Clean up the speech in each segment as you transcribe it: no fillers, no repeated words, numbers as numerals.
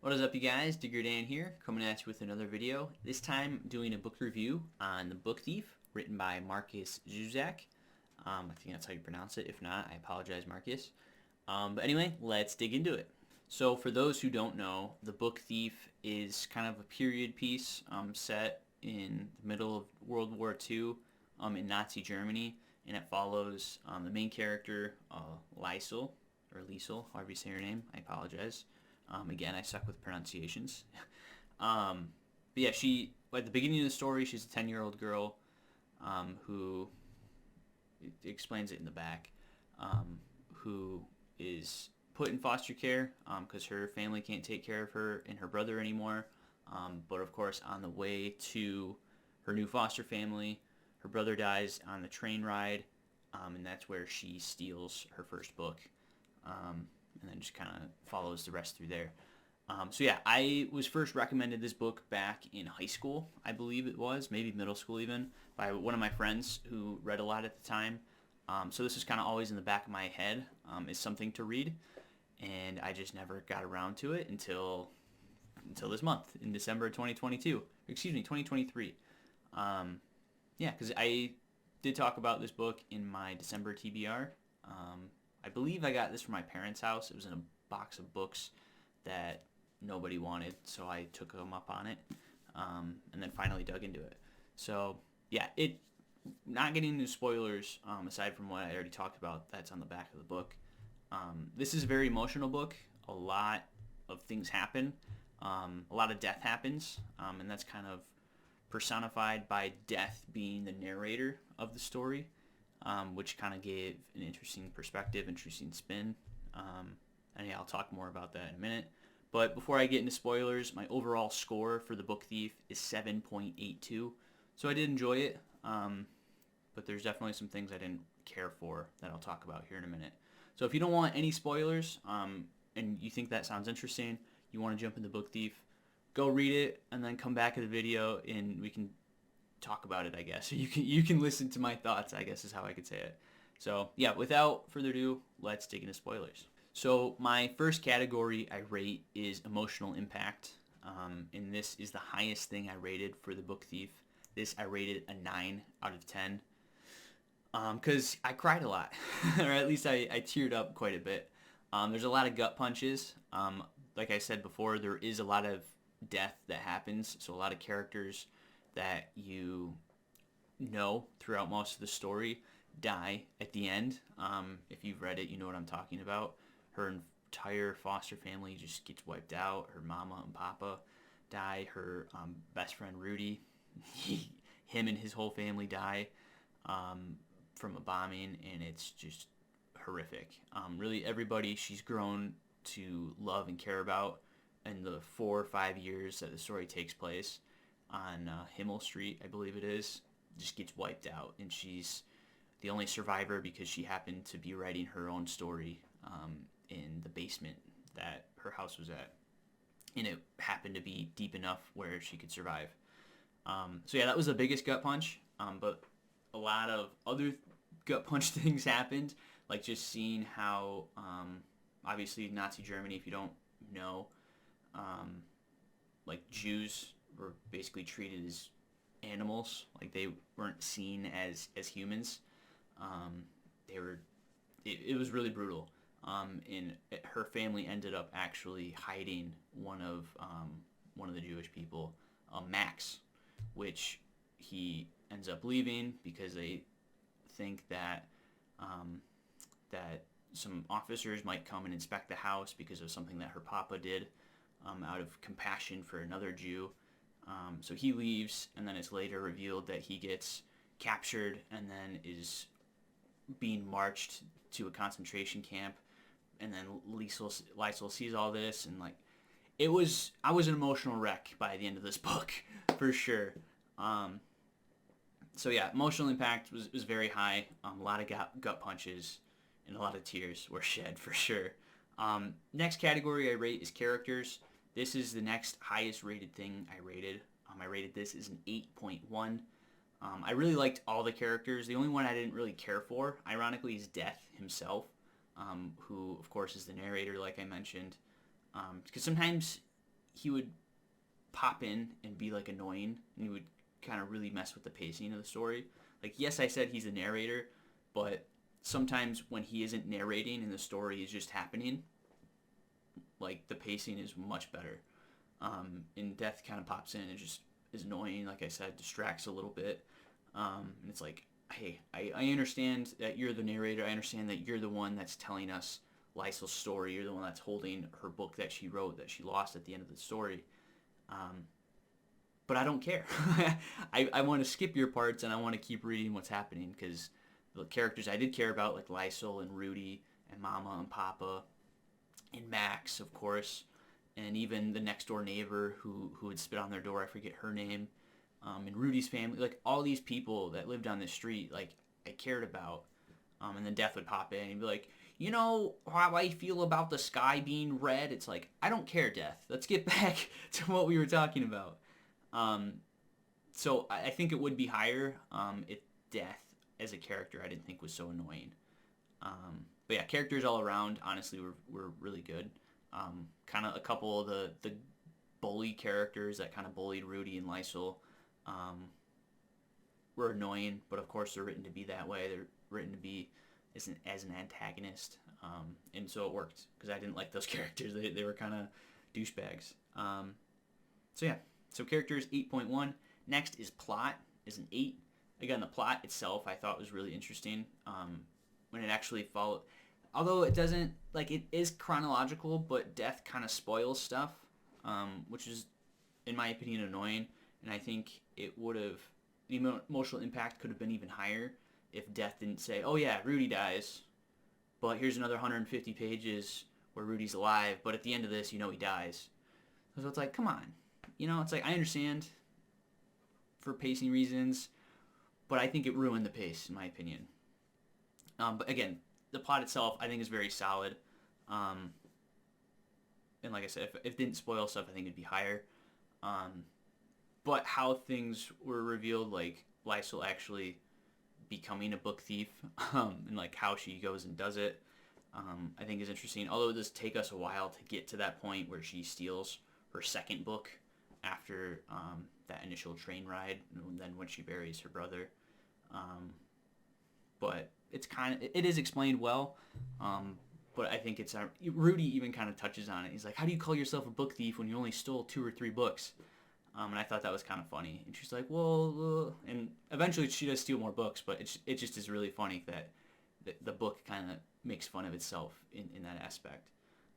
What is up, you guys? Diggerdan here, coming at you with another video. This time doing a book review on The Book Thief, written by Markus Zusak. I think that's how you pronounce it. If not, I apologize, Marcus. But anyway, let's dig into it. So for those who don't know, The Book Thief is kind of a period piece set in the middle of World War II in Nazi Germany, and it follows the main character, Liesel, or Liesel, however you say her name. I apologize. Again, I suck with pronunciations. But yeah, at the beginning of the story, she's a 10-year-old girl who, it explains it in the back, who is put in foster care because her family can't take care of her and her brother anymore. But of course, on the way to her new foster family, her brother dies on the train ride, and that's where she steals her first book. And then just kind of follows the rest through there. So yeah, I was first recommended this book back in high school, I believe it was, maybe middle school even, by one of my friends who read a lot at the time. So this is kind of always in the back of my head is something to read, and I just never got around to it until this month, in December 2022. Excuse me, 2023. Yeah, because I did talk about this book in my December TBR. I believe I got this from my parents' house. It was in a box of books that nobody wanted, so I took them up on it, and then finally dug into it. So yeah, not getting into spoilers, aside from what I already talked about, that's on the back of the book. This is a very emotional book. A lot of things happen. A lot of death happens, and that's kind of personified by death being the narrator of the story. Which kind of gave an interesting perspective, interesting spin. And yeah, I'll talk more about that in a minute. But before I get into spoilers, my overall score for The Book Thief is 7.82. So I did enjoy it, but there's definitely some things I didn't care for that I'll talk about here in a minute. So if you don't want any spoilers, and you think that sounds interesting, you want to jump into Book Thief, go read it, and then come back to the video and we can talk about it, I guess. You can listen to my thoughts, I guess is how I could say it. So yeah, without further ado, let's dig into spoilers. So my first category I rate is emotional impact, and this is the highest thing I rated for The Book Thief. This I rated a 9 out of 10, because I cried a lot, or at least I teared up quite a bit. There's a lot of gut punches. Like I said before, there is a lot of death that happens, so a lot of characters that you know throughout most of the story die at the end. If you've read it, you know what I'm talking about. Her entire foster family just gets wiped out. Her mama and papa die. Her best friend Rudy, him and his whole family die from a bombing, and it's just horrific. Really, everybody she's grown to love and care about in the 4 or 5 years that the story takes place on Himmel Street, I believe it is, just gets wiped out, and she's the only survivor because she happened to be writing her own story in the basement that her house was at, and it happened to be deep enough where she could survive. So yeah, that was the biggest gut punch, but a lot of other gut punch things happened, like just seeing how, obviously Nazi Germany, if you don't know, like Jews were basically treated as animals, like they weren't seen as humans. It was really brutal, and her family ended up actually hiding one of the Jewish people, Max, which he ends up leaving because they think that that some officers might come and inspect the house because of something that her papa did, out of compassion for another Jew. So he leaves, and then it's later revealed that he gets captured and then is being marched to a concentration camp. And then Liesel sees all this, and like, I was an emotional wreck by the end of this book, for sure. So yeah, emotional impact was very high. A lot of gut punches and a lot of tears were shed, for sure. Next category I rate is characters. This is the next highest rated thing I rated. I rated this as an 8.1. I really liked all the characters. The only one I didn't really care for, ironically, is Death himself, who, of course, is the narrator, like I mentioned. Because sometimes he would pop in and be like annoying, and he would kind of really mess with the pacing of the story. Like, yes, I said he's a narrator, but sometimes when he isn't narrating and the story is just happening, like, the pacing is much better. And death kind of pops in and just is annoying, like I said, distracts a little bit. And it's like, hey, I understand that you're the narrator. I understand that you're the one that's telling us Liesel's story. You're the one that's holding her book that she wrote that she lost at the end of the story. But I don't care. I want to skip your parts, and I want to keep reading what's happening, because the characters I did care about, like Liesel and Rudy and Mama and Papa and Max, of course, and even the next door neighbor who would spit on their door. I forget her name. And Rudy's family, like all these people that lived on this street, like I cared about. And then Death would pop in and be like, you know how I feel about the sky being red? It's like, I don't care, Death. Let's get back to what we were talking about. So I think it would be higher if Death as a character I didn't think was so annoying. But yeah, characters all around, honestly, were really good. Kind of a couple of the bully characters that kind of bullied Rudy and Liesel were annoying, but of course they're written to be that way. They're written to be as an antagonist, and so it worked, because I didn't like those characters. They were kind of douchebags. So yeah, so characters 8.1. Next is plot, is an 8. Again, the plot itself I thought was really interesting when it actually followed. Although it doesn't, like, it is chronological, but Death kind of spoils stuff, which is, in my opinion, annoying. And I think it would have, the emotional impact could have been even higher if Death didn't say, oh yeah, Rudy dies, but here's another 150 pages where Rudy's alive, but at the end of this, you know he dies. So it's like, come on. You know, it's like, I understand for pacing reasons, but I think it ruined the pace, in my opinion. But again, the plot itself, I think, is very solid. And like I said, if it didn't spoil stuff, I think it'd be higher. But how things were revealed, like Liesel actually becoming a book thief, and like how she goes and does it, I think is interesting. Although it does take us a while to get to that point where she steals her second book after that initial train ride, and then when she buries her brother. But it is explained well. But I think it's Rudy even kind of touches on it. He's like, how do you call yourself a book thief when you only stole 2 or 3 books? And I thought that was kind of funny. And she's like, well, and eventually she does steal more books, but it just is really funny that the book kind of makes fun of itself in that aspect.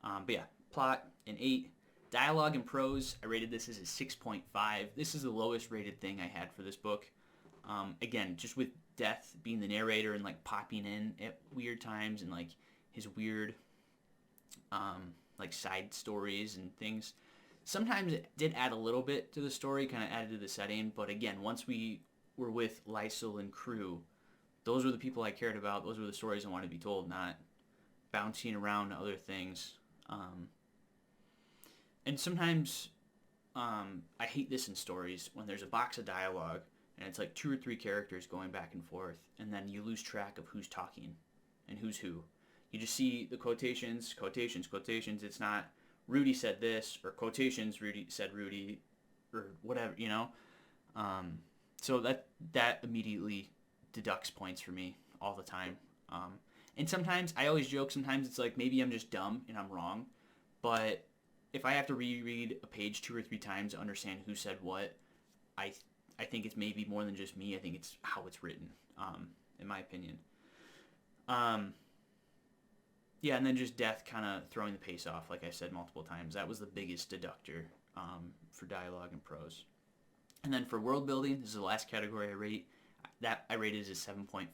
But yeah, plot, an 8. Dialogue and prose, I rated this as a 6.5. This is the lowest rated thing I had for this book. Again, just with Death being the narrator and like popping in at weird times, and like his weird like side stories and things. Sometimes it did add a little bit to the story, kind of added to the setting, but again, once we were with Liesel and crew, those were the people I cared about. Those were the stories I wanted to be told, not bouncing around to other things. And sometimes I hate this in stories when there's a box of dialogue and it's like 2 or 3 characters going back and forth, and then you lose track of who's talking and who's who. You just see the quotations. It's not Rudy said this, or quotations, Rudy said Rudy, or whatever, you know? So that immediately deducts points for me all the time. And sometimes, I always joke, sometimes it's like, maybe I'm just dumb and I'm wrong, but if I have to reread a page 2 or 3 times to understand who said what, I think it's maybe more than just me. I think it's how it's written, in my opinion. Yeah, and then just Death kind of throwing the pace off, like I said multiple times. That was the biggest deductor for dialogue and prose. And then for world building, this is the last category I rate. That I rated as 7.5.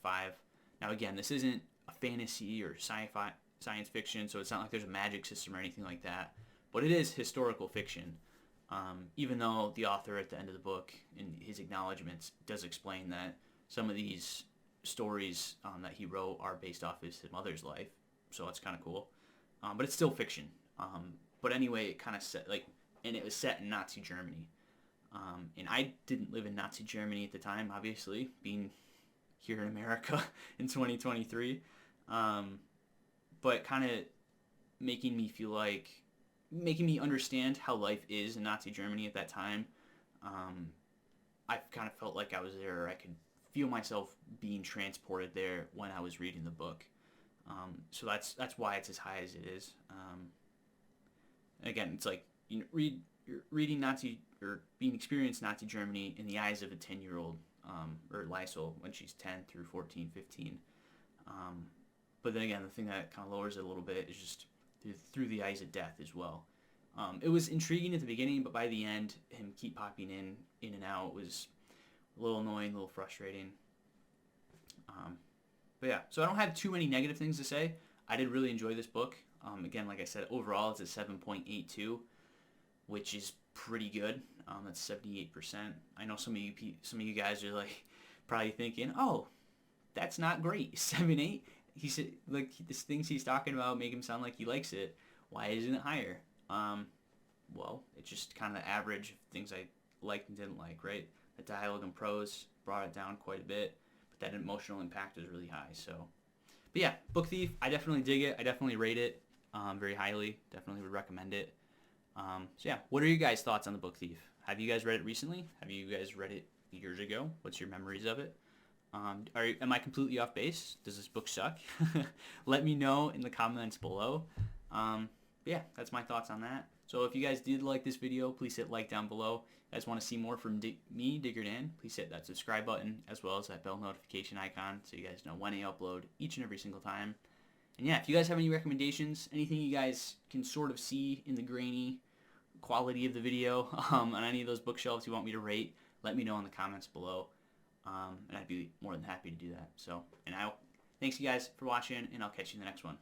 Now again, this isn't a fantasy or sci-fi, science fiction, so it's not like there's a magic system or anything like that. But it is historical fiction, even though the author at the end of the book, in his acknowledgments, does explain that some of these stories that he wrote are based off his mother's life. So that's kind of cool. But it's still fiction. But anyway, it kind of set, like, and it was set in Nazi Germany. And I didn't live in Nazi Germany at the time, obviously, being here in America in 2023. But kind of making me feel like making me understand how life is in Nazi Germany at that time. I kind of felt like I was there. I could feel myself being transported there when I was reading the book. So that's why it's as high as it is. Again, it's like you're reading Nazi or being experienced Nazi Germany in the eyes of a 10-year-old, or Liesel when she's 10 through 14, 15. But then again, the thing that kind of lowers it a little bit is just through the eyes of death as well. It was intriguing at the beginning, but by the end, him keep popping in and out was a little annoying, a little frustrating. But yeah, so I don't have too many negative things to say. I did really enjoy this book. Again, like I said, overall it's a 7.82, which is pretty good. That's 78%. I know some of you guys are like probably thinking, oh, that's not great. 7.8. He said like the things he's talking about make him sound like he likes it. Why isn't it higher? Well, it's just kind of the average of things I liked and didn't like, right? The dialogue and prose brought it down quite a bit, but that emotional impact was really high. So, but yeah, Book Thief, I definitely dig it. I definitely rate it very highly. Definitely would recommend it. So yeah, what are you guys' thoughts on the Book Thief? Have you guys read it recently? Have you guys read it years ago? What's your memories of it? Am I completely off base? Does this book suck? Let me know in the comments below. Yeah, that's my thoughts on that. So if you guys did like this video, please hit like down below. If you guys want to see more from me, Diggerdan, please hit that subscribe button as well as that bell notification icon so you guys know when I upload each and every single time. And yeah, if you guys have any recommendations, anything you guys can sort of see in the grainy quality of the video on any of those bookshelves you want me to rate, let me know in the comments below. And I'd be more than happy to do that. So, thanks you guys for watching, and I'll catch you in the next one.